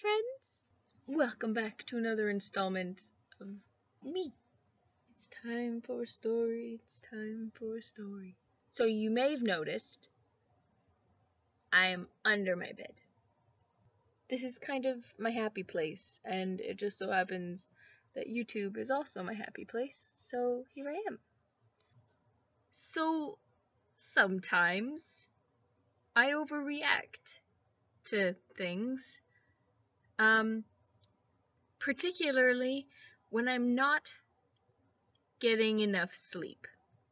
friends. Welcome back to another installment of me. It's time for a story. It's time for a story. So you may have noticed I am under my bed. This is kind of my happy place, and it just so happens that YouTube is also my happy place, so here I am. So sometimes I overreact to things. Particularly when I'm not getting enough sleep.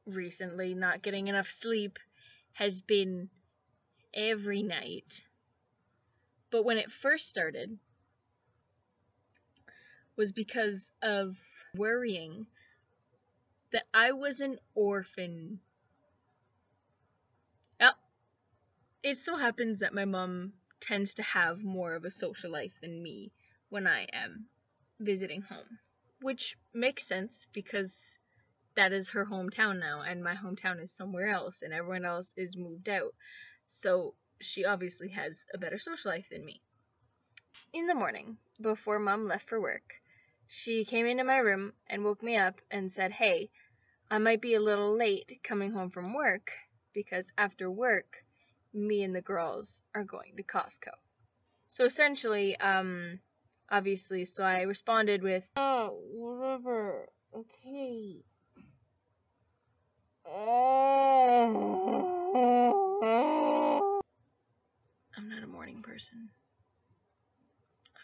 Recently, not getting enough sleep has been every night. But when it first started was because of worrying that I was an orphan. Well, it so happens that my mom tends to have more of a social life than me when I am visiting home, which makes sense because that is her hometown now, and my hometown is somewhere else, and everyone else is moved out. So she obviously has a better social life than me. In the morning, before Mom left for work, she came into my room and woke me up and said, "Hey, I might be a little late coming home from work because after work, me and the girls are going to Costco." So essentially, obviously, so I responded with, "Oh, whatever, okay." I'm not a morning person. At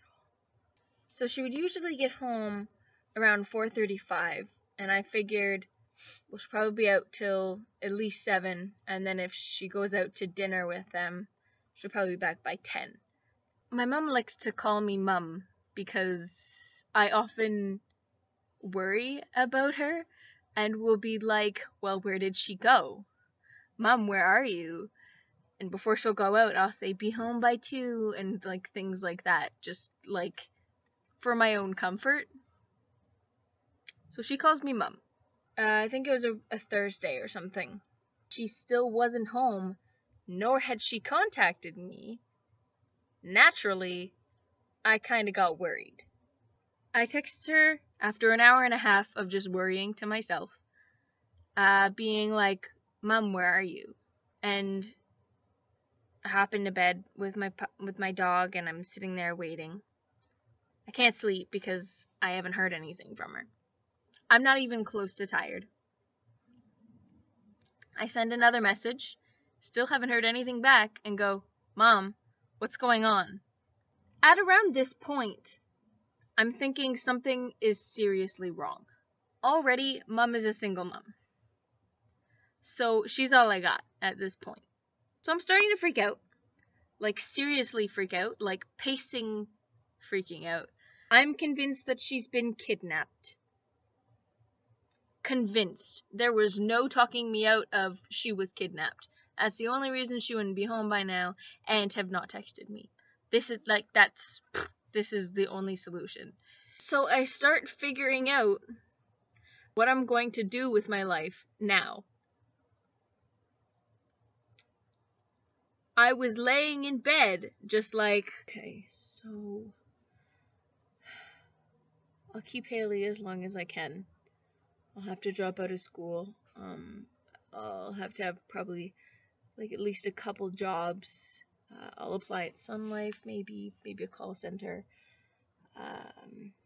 all. So she would usually get home around 4:35, and I figured, well, she'll probably be out till at least 7, and then if she goes out to dinner with them, she'll probably be back by 10. My mom likes to call me Mum because I often worry about her and will be like, "Well, where did she go? Mom, where are you?" And before she'll go out, I'll say, "Be home by 2," and like things like that, just like for my own comfort. So she calls me Mum. I think it was a Thursday or something. She still wasn't home, nor had she contacted me. Naturally, I kind of got worried. I texted her after an hour and a half of just worrying to myself, being like, "Mom, where are you?" And I hop into bed with my dog, and I'm sitting there waiting. I can't sleep because I haven't heard anything from her. I'm not even close to tired. I send another message, still haven't heard anything back, and go, "Mom, what's going on?" At around this point, I'm thinking something is seriously wrong. Already, Mom is a single mom. So she's all I got at this point. So I'm starting to freak out. Like, seriously freak out. Like, pacing freaking out. I'm convinced that she's been kidnapped. Convinced. There was no talking me out of she was kidnapped. That's the only reason she wouldn't be home by now and have not texted me. This is the only solution. So I start figuring out what I'm going to do with my life now. I was laying in bed, just like, okay, so I'll keep Haley as long as I can. I'll have to drop out of school. I'll have to have probably like at least a couple jobs. I'll apply at Sun Life, maybe a call center.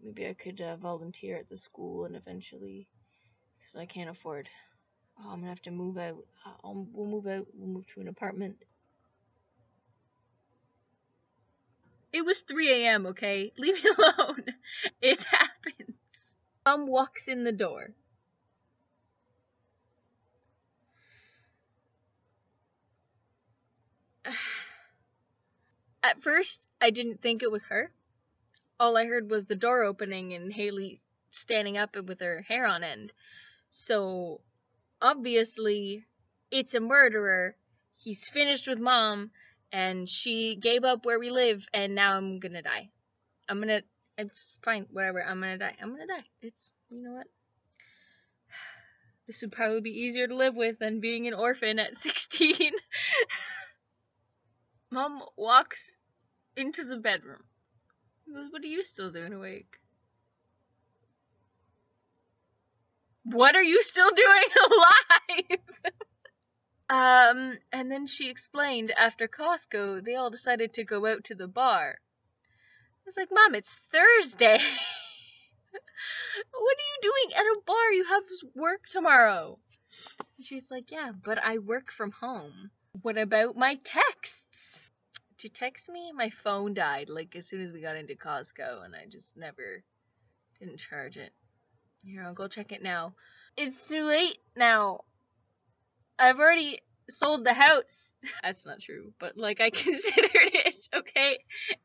Maybe I could volunteer at the school, and eventually, because I can't afford, I'm gonna have to move out. We'll move out. We'll move to an apartment. It was 3 a.m., okay? Leave me alone. It happens. Mom walks in the door. At first, I didn't think it was her. All I heard was the door opening and Haley standing up with her hair on end. So, obviously, it's a murderer. He's finished with Mom, and she gave up where we live, and now I'm gonna die. It's fine, whatever, I'm gonna die. It's, you know what? This would probably be easier to live with than being an orphan at 16. Mom walks into the bedroom. He goes, what are you still doing awake? What are you still doing alive? And then she explained after Costco, they all decided to go out to the bar. I was like, Mom, it's Thursday. What are you doing at a bar? You have work tomorrow. And she's like, yeah, but I work from home. What about my texts? Did you text me? My phone died, like, as soon as we got into Costco, and I just never didn't charge it. Here, I'll go check it now. It's too late now. I've already sold the house. That's not true, but, like, I considered it, okay?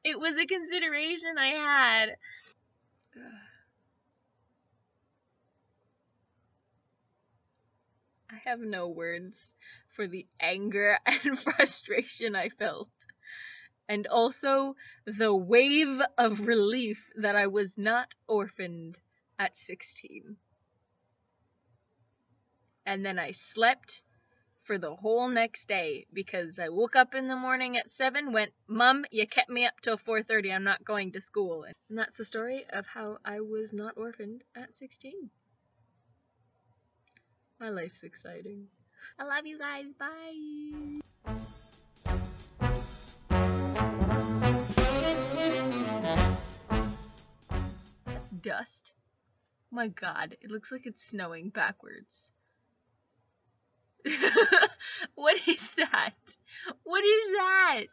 It was a consideration I had. I have no words for the anger and frustration I felt. And also the wave of relief that I was not orphaned at 16. And then I slept for the whole next day because I woke up in the morning at 7, went, Mom, you kept me up till 4:30, I'm not going to school. And that's the story of how I was not orphaned at 16. My life's exciting. I love you guys. Bye. That's dust. My God, it looks like it's snowing backwards. What is that? What is that?